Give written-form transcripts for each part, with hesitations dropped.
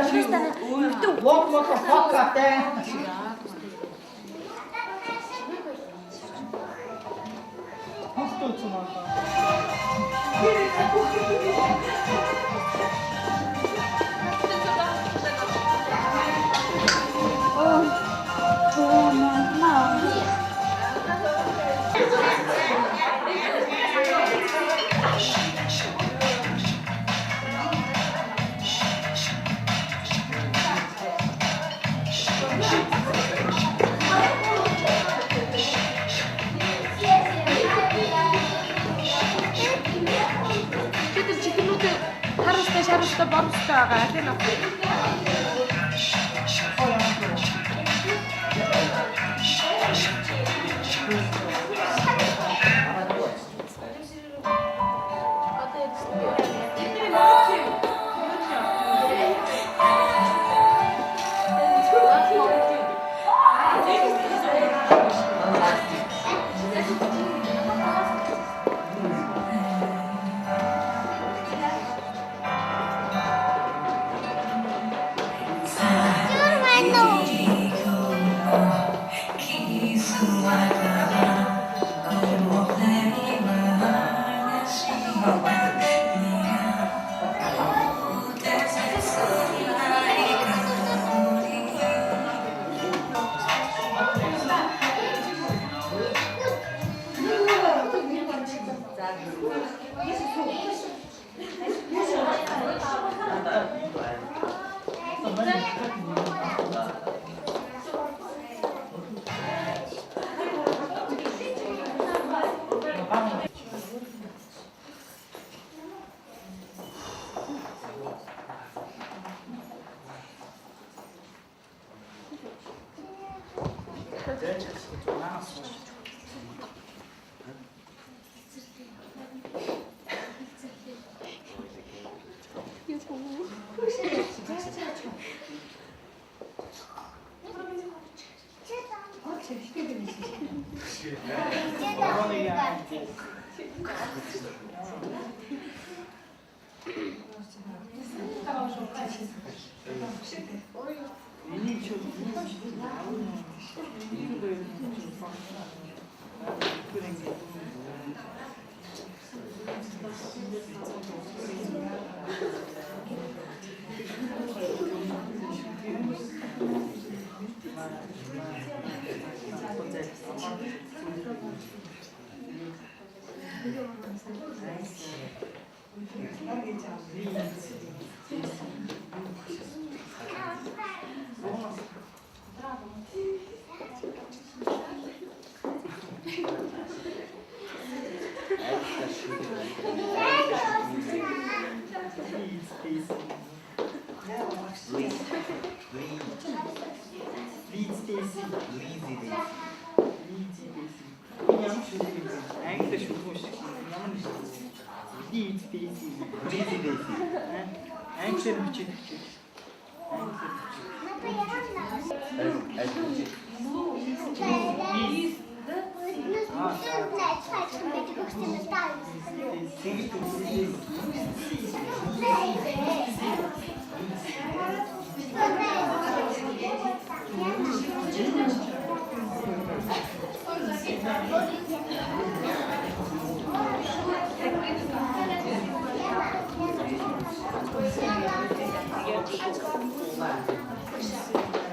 What the fuck up there? Hasta çımarda. Шарушта барустаага тийм үү?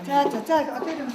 자, 어떻게 좀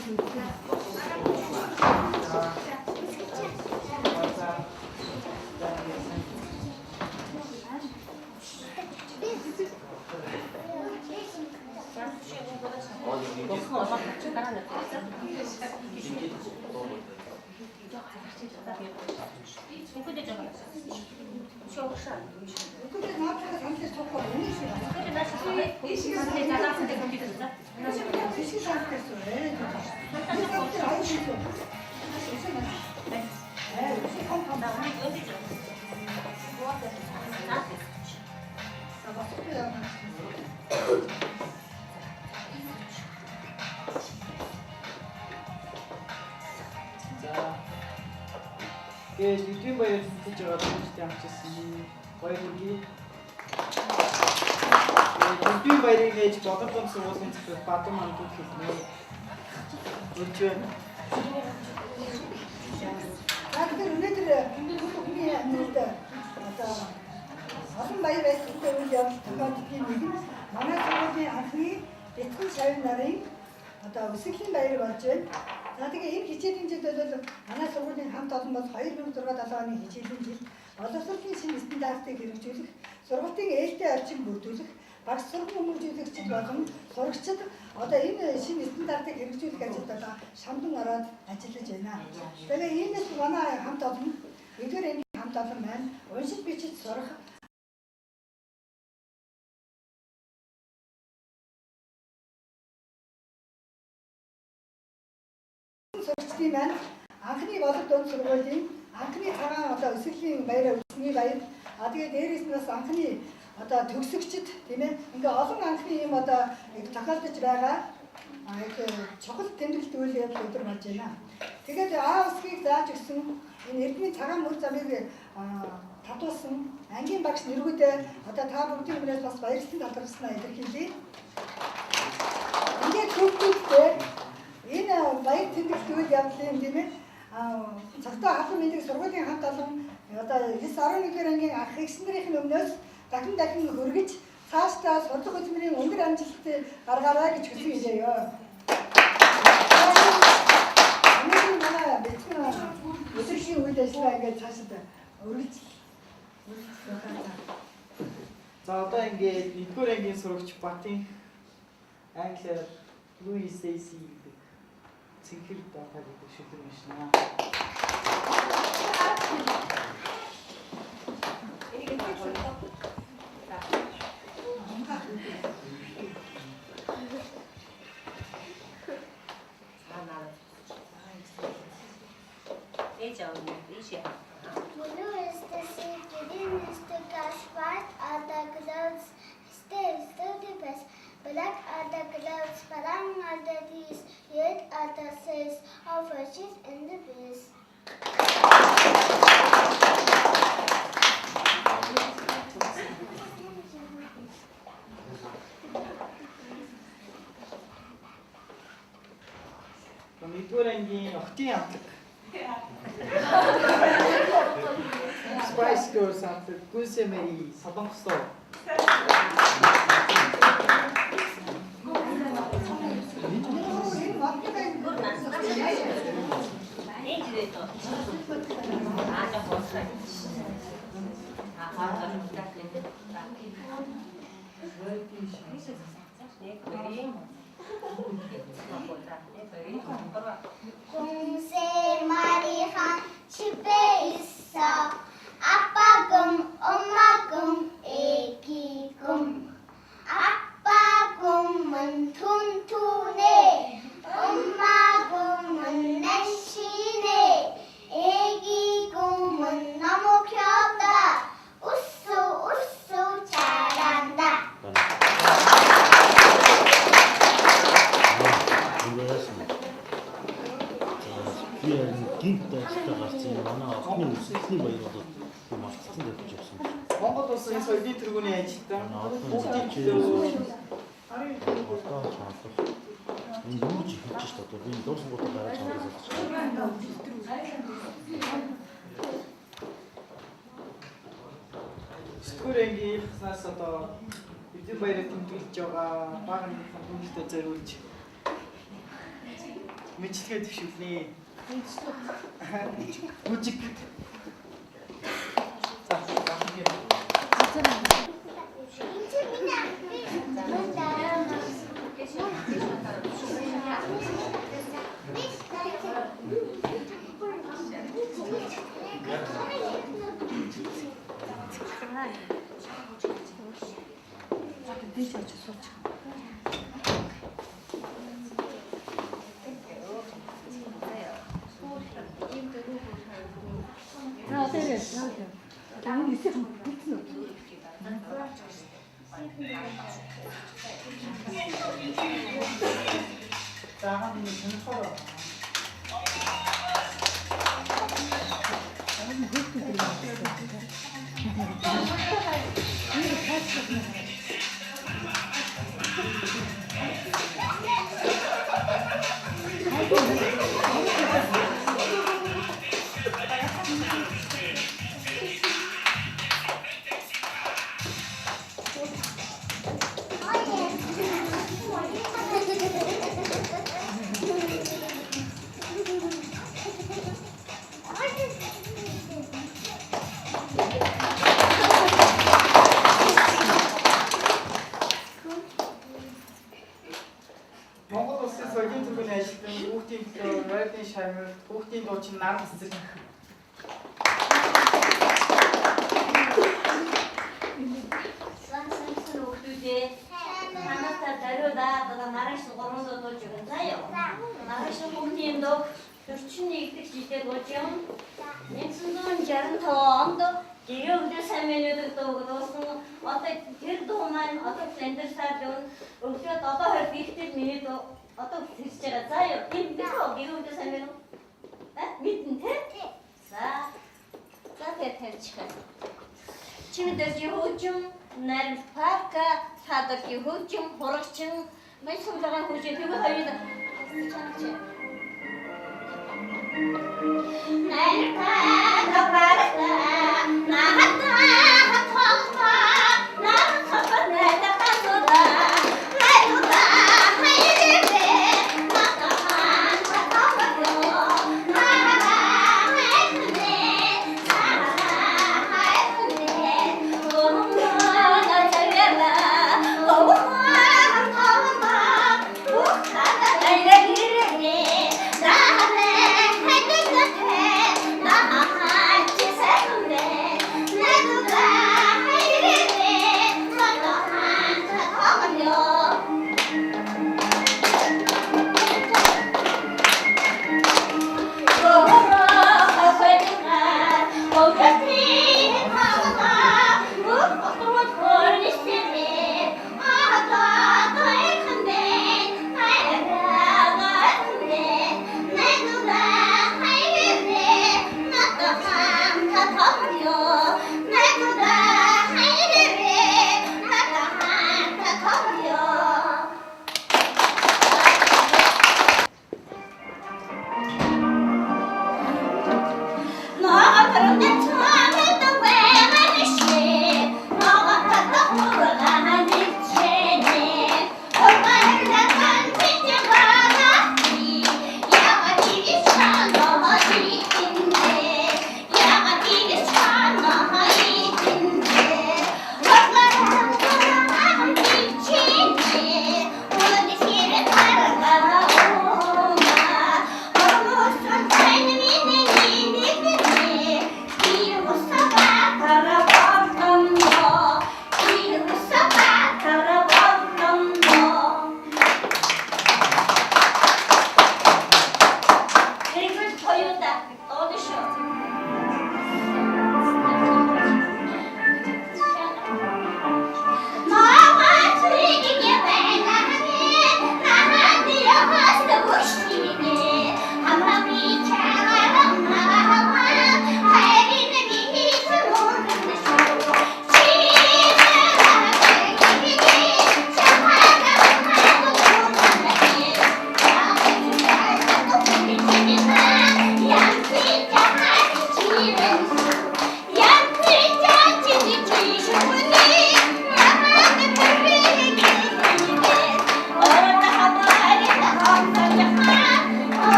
Bütün bayatı cevabını işte yapacağız. Bayatı Бидний баярыг ээж бодолтой суусан зэрэг бадан мандууд хэлнэ. Өчигдөр Тэгэхээр өнөөдөр хүний амьдралд одоо олон баяр баясгалантай үйл явдал тохиолддгийн нэг нь манай сургуулийн анхны бяцхан шавь нарын одоо өсөлийн баяр болж байна. За тэгээ энэ хичээлийн жил бол манай сургуулийн хамт олон бол 2006-7 оны хичээлийн жил боловсролын шинэ стандартыг хэрэгжүүлэх, сургалтын ээлтэй орчин бүрдүүлэх, багш сургууль хүмүүжүүлэгчид болон сурагчид одоо энэ шинэ стандартыг хэрэгжүүлэх ажилд одоо шамдан ороод ажиллаж байна. Тэгээ иймээс манай хамт олон эдгээр ангийн хамт олон маань уншиж бичиж сурах сурагчдын маань анхны болов дунд сургуулийн анхны цагаан одоо өсөлийн баяраа үсний баяр тэгээ дээрээс нь бас анхны одоо төгсөгчд тийм ээ ингээ олон анхны юм одоо тохиолдож байгаа их чухал тэмдэглэлт үйл явдал өдөр болж байна. Тэгээд АУС-ыг зааж өгсөн энэ эрдмийн цагаан мөр замыг татуулсан ангийн багш нэргүүдээ одоо та бүгдийн өмнөөс бас баярлалын талархснаа илэрхийлье. Ингээд бүгдээ энэ баяр тэмдэглэлт үйл явдлын тийм ээ цагтаа хатан мэдлэг сургуулийн хамт олон одоо 9-11 ангийн анх экснэрийн өмнөөс дахин хөргөж цаашдаа судлах хөтөлбөрийн өндөр амжилт гаргаарай гэж хүсэж илээё. Өнөөдөр манай бэлтгэн өсөлийн үйл ажиллагаа ингээд цаашдаа өргөж байна. за одоо ингээд 1-р ангийн сурагч Батын англиар Louis Stacy гэдэг цэнхэр датаг гэдэг шилэн машина. Blue is the sea, green is the grass, white are the clouds, still the best. Black are the clouds, brown are the trees, red are the sails of fishes in the breeze. From 1-р ангийн охтын хамтлаг Spice Girls хамтлаг Гүсэмэри Солонгосоо Gumsemarihan çipe issa appagum ummagum ekigum appagum tuntune ummagum neşine ekigum namukyada ussu 잘한다. гинт тастай гарсан манай охины өсөлийн баяр болоод маш цэцэн тавьж явсан. Монгол улсын соёлын тэргүүний ажилтан бүгдийн энэ юу ч хийж шүү дээ. Би дуусан гутаа гараад чамдаа Студентийнхнаас одоо бидний баярыг тэмдэглэж байгаа багны хүмүүстээ зориулж мэдлэгээ төвшүүлнэ. Үжиг. соёлын төвийн ажилтан хүүхдийн төлөө радио шармар хүүхдийн дуучин нар хэсэг. Сансан хүүхдүүдээ танаас даруйдаа маргааш 3 дуу дуулж өгөн заяа. Маргааш хүүхдийн дуу 41 дэх жилдээ дуулж юм. 1965 онд гэрээ өглөө сайн минутыг дуусан. Одоо тэр дуу маань одоо тендерсаар дүүн өглөө 7:20 ихтэй миний дуу одоо хэлж байгаа заяа. Энэ гэрээ өглөө сайн минут. Мэдэн тэ? За тэрчээ. Чимдэр жихүүчм нарийн парка садар жихүүчм хурагчин маш сумлагаа хүүчээ тэр хоёроо нарийн парка нахата хатха нахата нахата хайда хайде нахахан хатха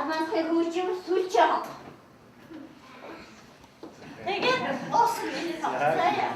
Намайг хөөчим сүлчээ. Тэгээд осон миний цаая.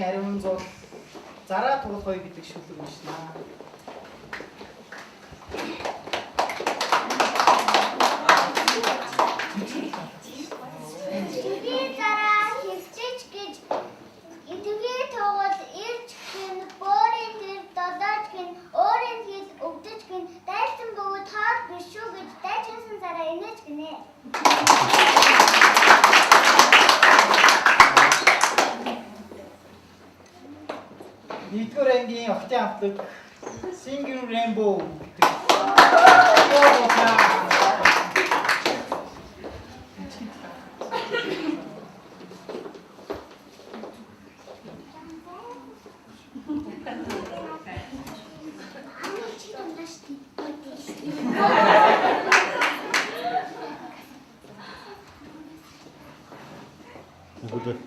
Ариун зул зараа туулгая гэдэг шүлэг уншнаа. Итгэвээ зараа хөвчөж гэж итгэвээ туул ирж гин борын тэр додож гин өөрийн хэл өгдөж гин дайсан бөгөөд хаад биш шүү гэж дайчсан зараа инээж гинэ. Нэгдүгээр ангийн охтын автлаг Singing Rainbow гэдэг.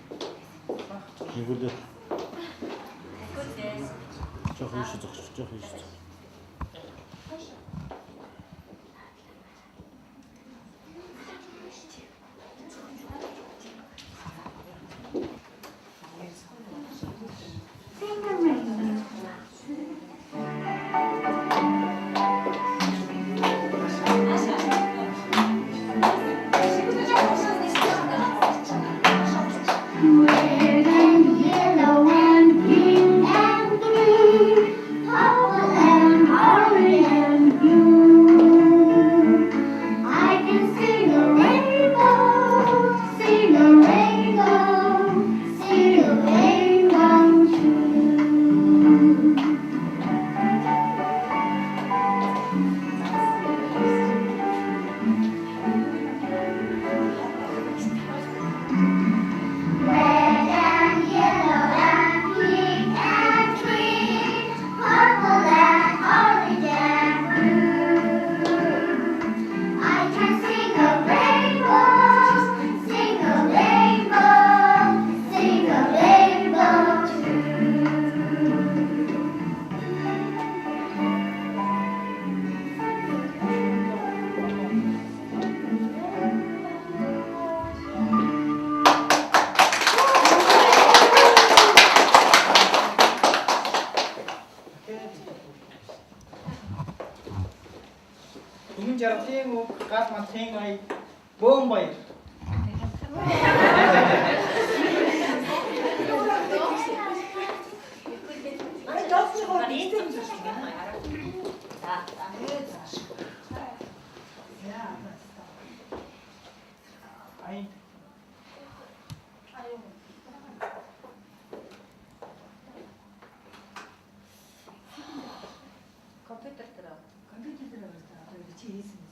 Нэгүлээ. Жоох ийш. Өвлийн үг гал мантын ай бөөм баяр. Ай компьютер 들어갔다. 그렇지 있습니다.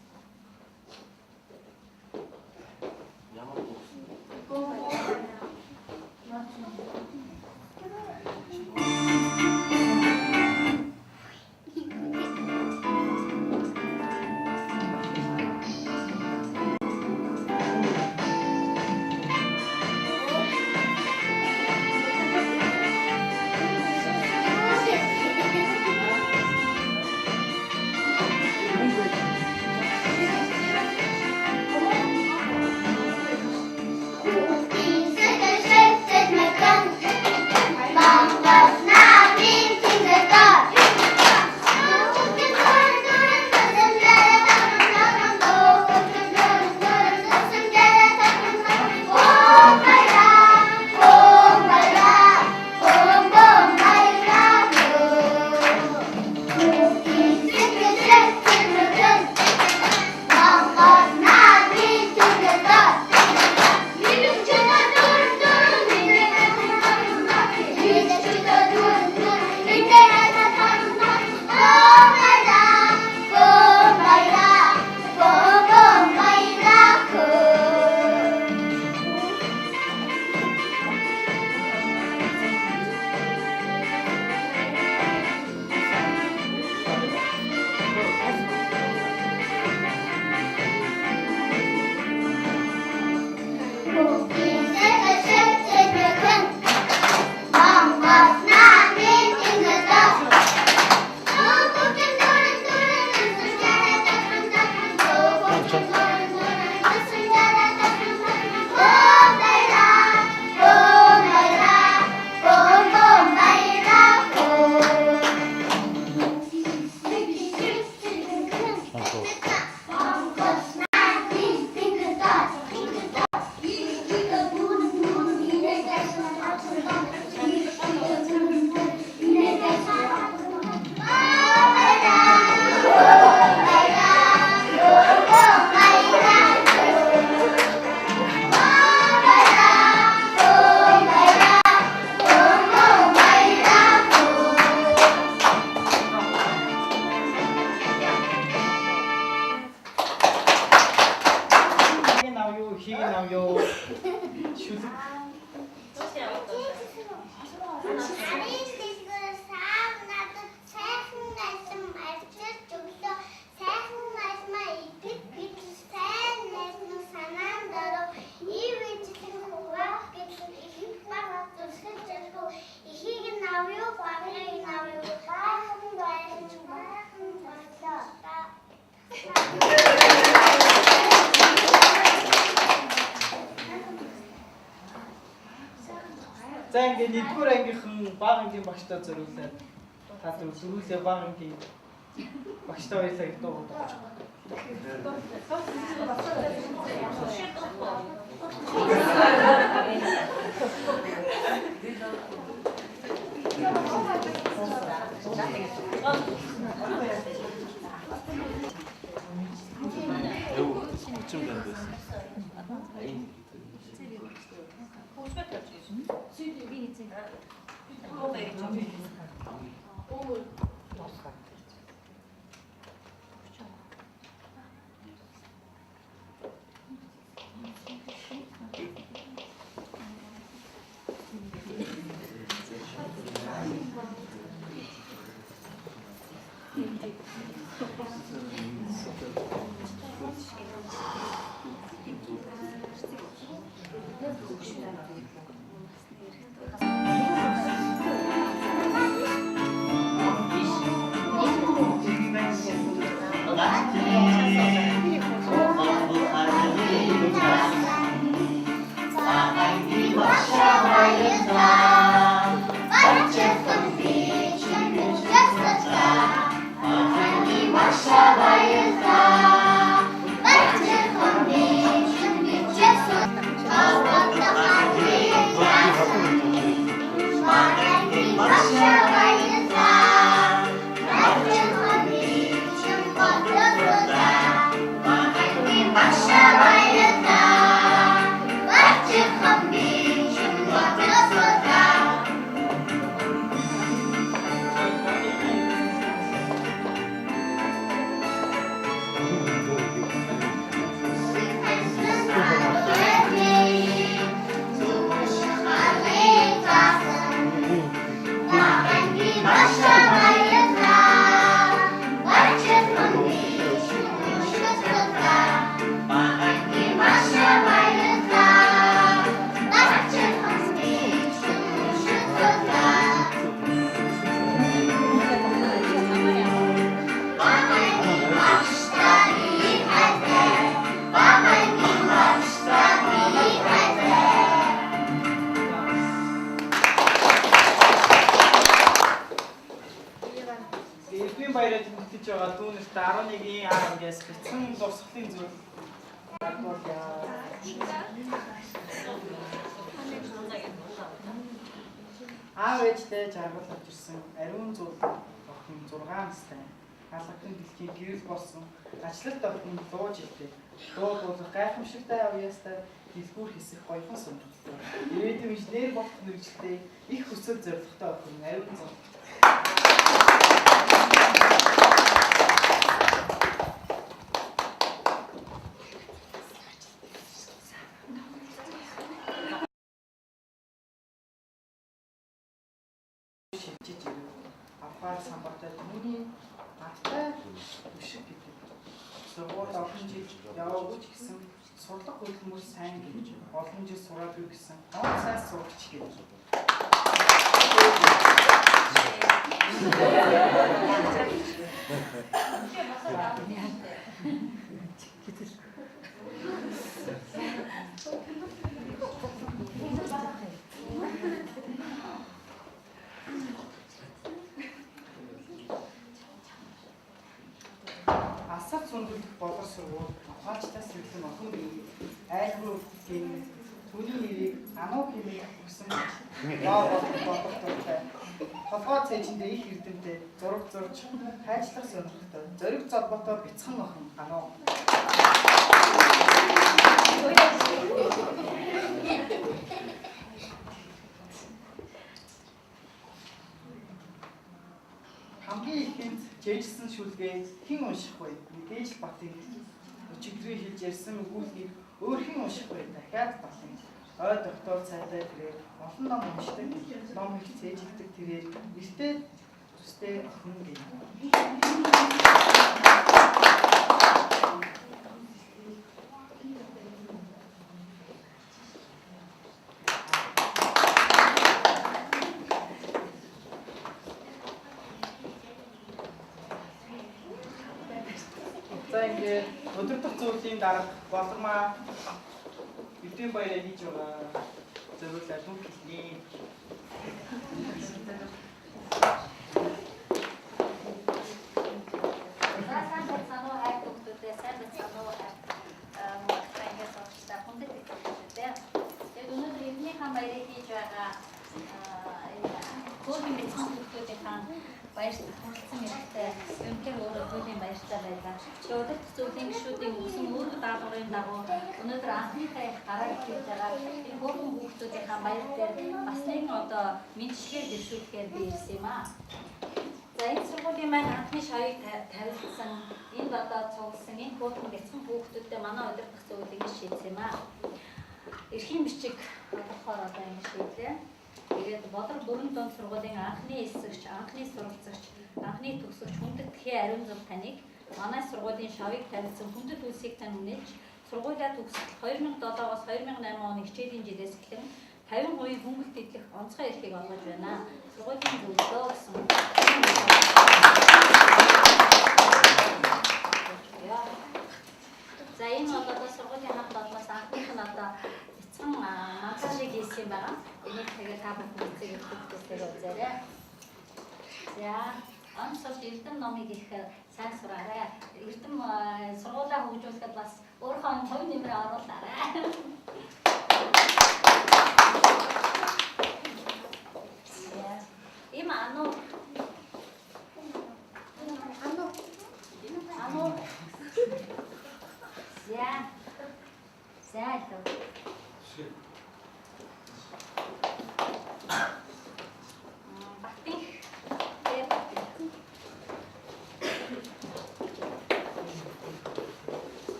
За ингээд нэгдүгээр ангийнхан бага ангийн багштай зориулаад та дөрвөлээ бага ангийн багштай баярлалаа гэж дуугаад баяраа тэмдэглэж байгаа дүүнэрт 11-ийн ингээс бяцхан дурсгалын зүйл хадгалъя. Аав ээжтэй жаргал авч ирсэн ариун зуул охин 6 настай хаалгатын дэлхийн гэрэл болсон ажлалт охин лууж илтэй дуу дуулах гайхамшигтай авьяастай дэлгүүр хэсэх гоёхон сонирхолтой ирээдүйн инженер болох мэргэжилтэй их хүсэл зорилготой охин ариун зуул. Апаар самбартай түүний баттай өшиг гэдэг. Сургууль олон жил яваагүй ч гэсэн сурлах хөдөлмөр сайн гэж олон жил сураагүй гэсэн он сайн сурагч гэж. Асар зөндөлөх боловсрол ухаанчтай сэргэлэн охин бий айлгүй тийм түүний нэрийг ануу хэмээх өгсөн доо болох туртай толгой цэжиндээ их эрдэмтэй зураг зурж хайжлах сонирхолтой зориг золботой бяцхан охин ануу. Хамгийн ихэнд жийжсэн шүлгээ хэн унших вэ? Мэдээж Батын өчигдрийн хэлж ярьсан өгүүлгийг өөр хэн унших вэ? Дахиад Батын ой доктор цайтай тэрээр олон ном уншдаг, ном их цээжилдэг тэрээр эртээ төстэй охин гээ. За ингээд өдөртөх зүйлийн дарга болормаа эдийн баяраа хийж байгаа зөвлөлөө дүүх хэлний. Сайн бацануу хайр төгтөдөө сайн бацануу хайр соштой хүндэт хэлтэй. Тэгээд өнөөдөр эдний хаан баяраа хийж байгаа хөөлийн бацхан төгтөдийн хаан баяртай хүрэлцэн хэрэгтэй. Үнэхээр өөрөө хуулийн баяртай байлаа. Өдөрт зөвлөлийн гишүүдийн өгсөн өөрөөр даалгаврын дагуу өнөөдөр анхныхаа их гараа ихэж байгаа энэ хуулийн хүүхдүүдийн баяр дээр бас нэг одоо мэдчилгээ дэвшүүлэхээр би ирсэн юм аа. За энэ сургуулийн маань анхны шавыг тавилсан энд одоо цугласан энэ хуулийн бяцхан хүүхдүүдтэй манай удирдах зөвлөлийг шийдсэн юм аа. Эрхийн бичиг болохоор одоо ингэ шийдлээ. Тэгээд бодлого бүрэн дунд сургуулийн анхны эсэгч, анхны суралцагч, анхны төгсөгч хүндэтгэхийн ариун зам таныг манай сургуулийн шавыг тавилсан хүндэт үлсийг тань үнэлж сургуулиа төгсөл 2007-оос 2008 оны хичээлийн жилээс эхлэн 50% хөнгөлт идэх онцгой эрхийг олгож байна. Сургуулийн зөвлөлөө гэсэн. За энэ бол одоо сургуулийн хамт олноос анхных нь одоо монтажийг хийсэн юм байна. Энийг тэгээд та бүхэн үзээд өгөхтэйгээ үзээрэй. За, онцгой эрдэм номыг их сайн сураарай. Эрдэм сургуулаа хөгжүүлэхэд бас өөрийнхөө хувь нэмрээ оруулаарай. Им ануу. За. За.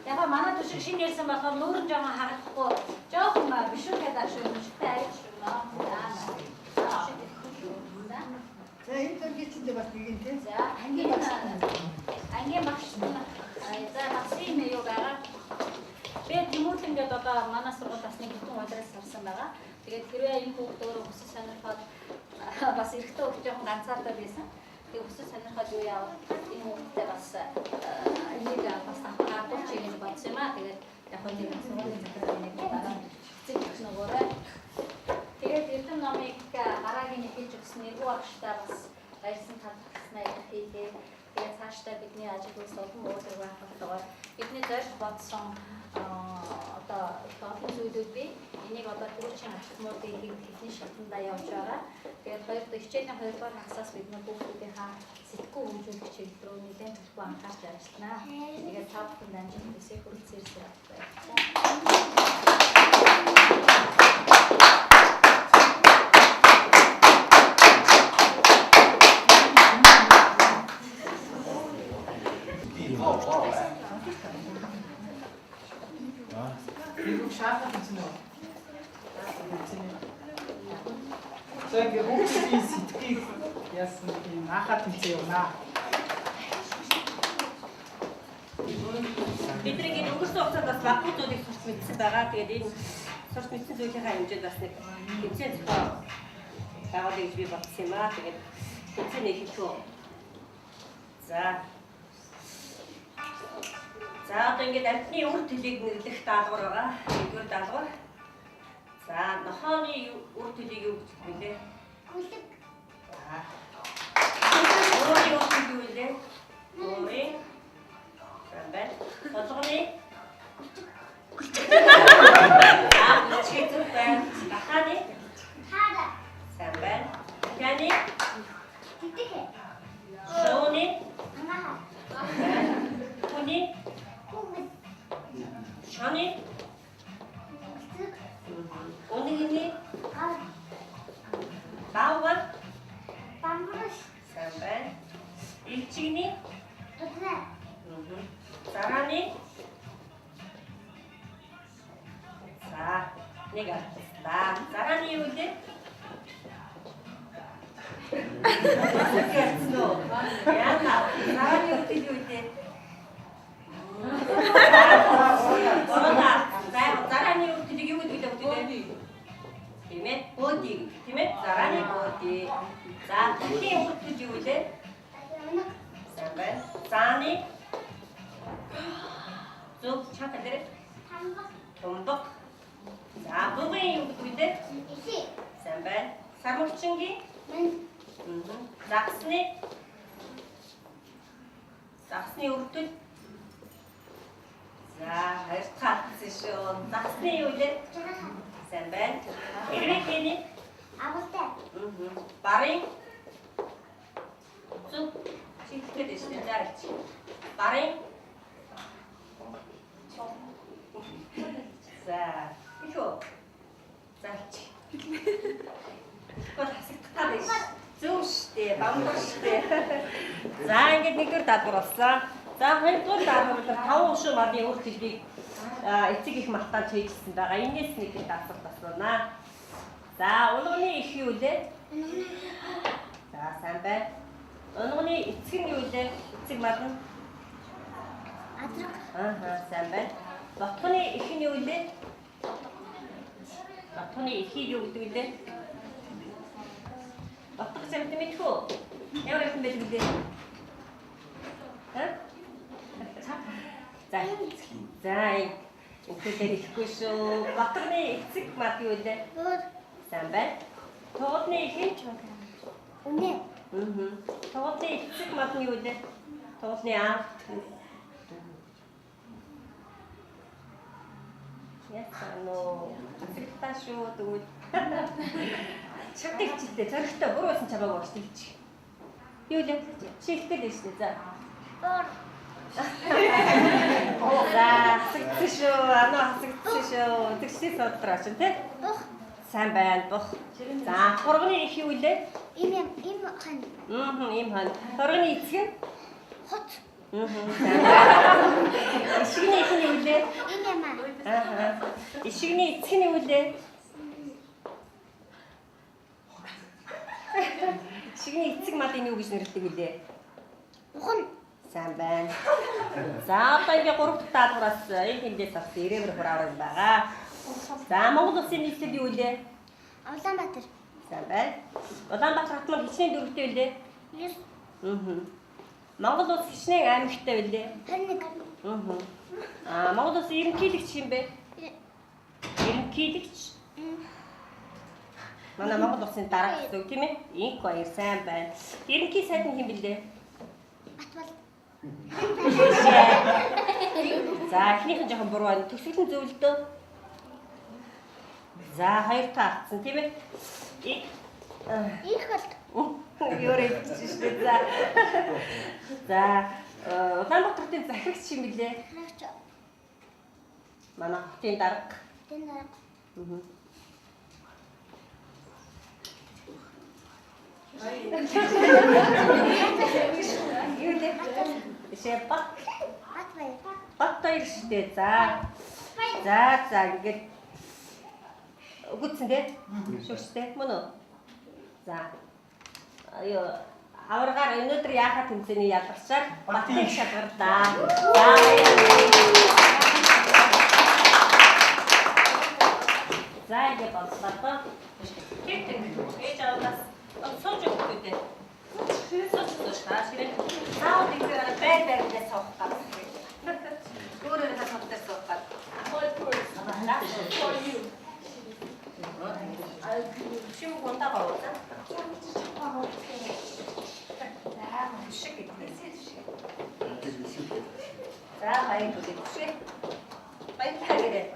Яга манай төшиг шинэ ярьсан болохоор нүүрэн жоохон харахгүй жоохон биш үү гэдэг шиг юмшигтай арич шүү нөө. За энэ төргийчтэй бас нэгэн тийм. За ангийн багш. За багсын юу байгаа? одоо манай сургууль бас нэг бүтэн удаас сурсан байгаа. Тэгээд хэрвээ энэ хүүхд өөрөө өсөж сонирхоод бас эрэхтэй хүүхд жоохон ганцаардаа байсан. Тэгээд өсөж сонирхоод юу яав энэ хүүхдтэй бас энийг бас авах гэж бодсон юм аа. Тэгээд яг хөө тийм сургуулийн захирал нэг дараа эцэг гэх нөгөөрөө тэгээд эрдэм номыг гараагийн хийж өгсөн нэргүй багштай бас баярсан талхснаа хийлээ. Тэгээд цаашдаа бидний ажил үйлс олон өөрөөр байхтайгаар бидний зорж бодсон одоо их олон зүйлүүд бий. Энийг одоо төрийн ашигмуудыг хэвлэн шатндаа явж байгаа. Тэгээд хичээлийн 2 дугаар хагасаас бид нар хүүхдүүдийнхаа сэтгүү хөгжүүлэх чиглэл рүү нэлээд төлөв анхаарч ажиллана. Тэгээд та бүхэнд амжилт хүсье хүрэлцээрсэй баярлалаа. 이거 샤프트 치는 거. 저기 혹시 스틱 ясны нахат хийе юуна. Бидний энэ өнгөрсөн хугацаанд бас багуудыг сурч мэдсэн байгаа. Тэгээд энэ сурч мэдсэн зүйлийнхаа хэмжээнд бас нэг хэмжээ зохио байгуулъя гэж би бодсон юм аа. Тэгээд хэмжээний хэлхүү. За одоо ингээд амьтны үр төлийг нэрлэх даалгавар байгаа. Нэгдүгээр даалгавар. За нохооны үр төлийг юу гэж хэлвэ? Гүлэг. Өөрийн үр төлийг юу вэ? Өөрийн. Самбай. Толгоны. Чигт байна. Даханы. Хара. Самбай. Яни. Титгэ. Шооны. Анаа. Хуни. Гүгэл. Шаны. Онигини. Ар. Баава. Бамбурш. Самбай. Илчигни. Тутна. Зараны. За, нэг аа. Зараны юу вэ? Яна, зараны юу вэ? Зараны юу гэдэг вэ? Тимээ, боди. Тимээ, зараны боди. За, тийм үг юу вэ? Самбай. Зааны. Зүг чата дээр. Тамбаг. Томбог. За, бүгэн юу гэдэг вэ? Isi. Самбай. Сармөгчингийн. Мен. Загсны. Загсны үрдэл. За, хоёр дахь шүү. Загсны юу вэ? Чагаха. Самбай. Иргэний. Агуултай. Барын. Зүг. Чигтээд шүү. Заарч. Барын. За, ихөө. Заач. Гол хасагдтаа биш. Зөв штэ, бамбар штэ. За, ингээд нэгдүгээр даалгавар болсон. За, хоёрдугаар даалгавар 5 уушин модны үр төлбөрийг эцэг их мартаанд хийжсэн байгаа. Энээс нэг их асуулт асуунаа. За, унганы их юу вэ? За, сайн байна. Унганы эцэг нь юу вэ? Эцэг мад нь Адраг. сайн байна. Ботхоны их нь юу вэ? Ботхоны ихийг юу гэдэг вэ? Ботхох зэмт мэдхүү. Ямар юм бэ гэдэг вэ? За, энэгээр ихгүй шүү. Ботхоны эцэг мад юу вэ? Өөр. Сайн байна. Тоодны их нь Үнэ. Тоодны эцэг мад нь юу вэ? Тоодны аа. Ясано. Асигташуу дүүд. Чагтчихтэй зоригтой буруусан чамааг уурчилж. Юу л чигтэй дээ шүү. За. Өөр. За, асигтшүү, асигтшүү. Тэгшээ содраач тий. Бух. Сайн байна, бух. За, хурганы их юу вэ? Им хан. Им хан. Хурганы эцэг нь? Хот. Ишигний их нь юу вэ? Инема. Ишигний эцэг нь юу вэ? Ишигний эцэг мад энэ юу гэж нэрлэдэг вэ? Бухан. сайн байна. За одоо ингээ 3 дахь даалгавраас энэ хэмжээс авсан ирээвэр хураавар байгаа. За Монгол Улсын нийслэл юу вэ? Улаанбаатар. Сайн байна. Улаанбаатар хот маань хичнээн дөрөвтэй үлээ. 9. Монгол Улс хичнээн аймагтай үлээ. 21. Монгол Улсын ерөнхийлөгч юм бэ? Ерөнхийлөгч. Манай Монгол Улсын дарга гэсэн үг тийм ээ? Инх баяр сайн байна. Ерөнхий сайд нь хэн бэлээ? Батбал. За эхнийх нь жоохон буруу байна. Төсвөлн зөвлөдөө. За хоёр та алдсан тийм ээ? Их бол. Юурэ чинь за. За Улаанбаатарын захирагч юм бэлээ? Харагч. Манай хотын дарга. Тэн дарга. Юу лээ? Шепа. Батбал. Бат хоёр штэ. За ингээд үгүйцэн дээ. Шүүштэй мөн үү? За. Аюу аваргаар өнөөдөр яахаа тэмцээний ялгарчаар батыг шалгарлаа. За ингэ боллоо. Тэг ээж аваас сууж өгөх үү? Сууж таашгүй. Наа тэгээр байр-байрнаас суух гад. Өөрөөр хасахтай суух гад. Чим гонта бауза. За баяр хүргэе. Баяр тагирээ.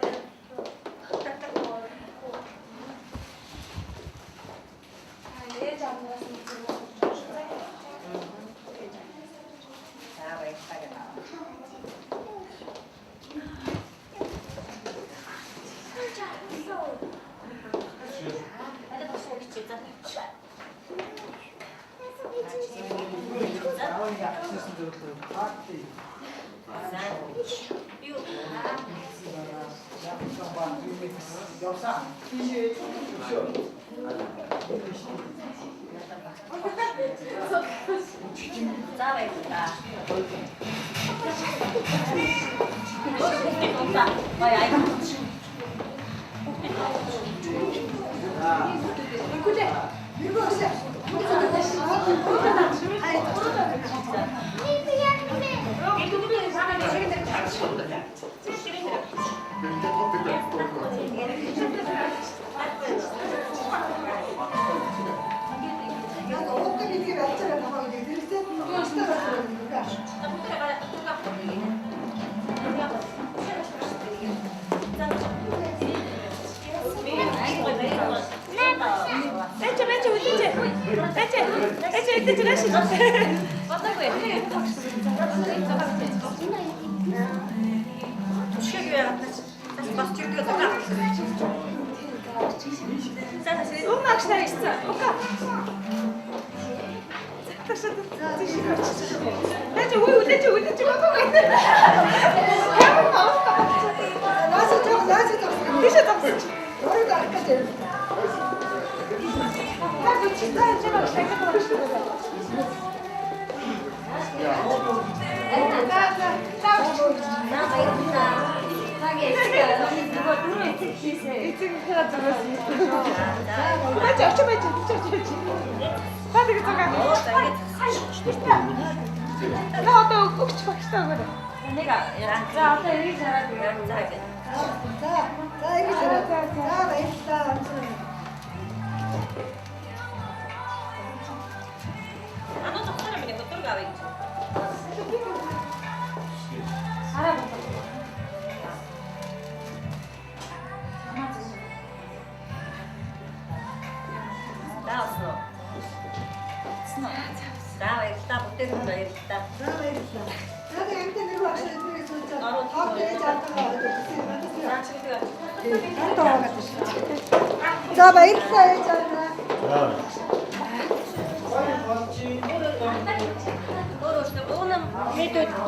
За баярлалаа ээж аваа.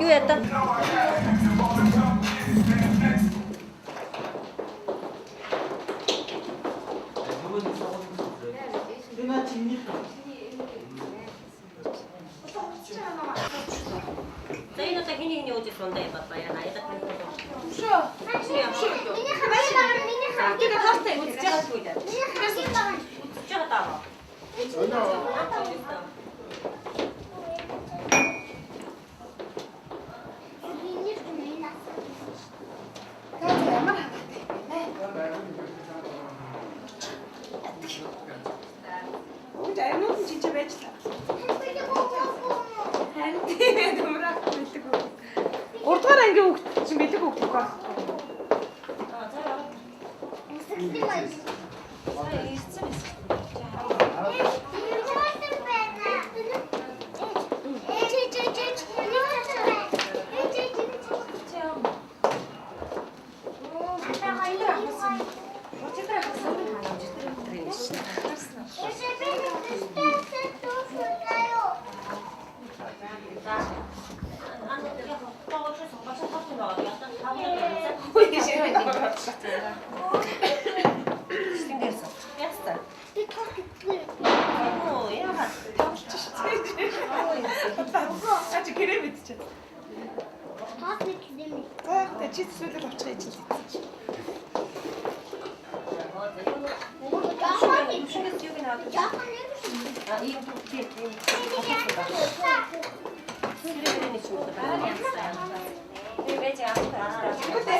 Юу ядаа? Одоо энэ удаа хэний үжих дундаа юм байна. Яа надад нэг юм. Шүү. Миний хамт Тэгээ хартаа үзэж байгаа шүү дээ. миний хамт байгаа. Үзэж байгаа даа. Миний хүмүүс Ямар хаатай. Үүд аймаг жижиг байж л. Харин тийм дурах билэг үү. 3 дугаар ангийн хүүхд чинь билэг өгөх байх. Үсгтэй маяг. ирсэн байсан. Ачи гэрээ мэдчихэ. Хаадаг юм. За чи зүйлэр авчих гэж л. Яахан нэг шүү. ийм тийм тийм. Яахан. Тэр нэг юм байна. Би байж байгаа.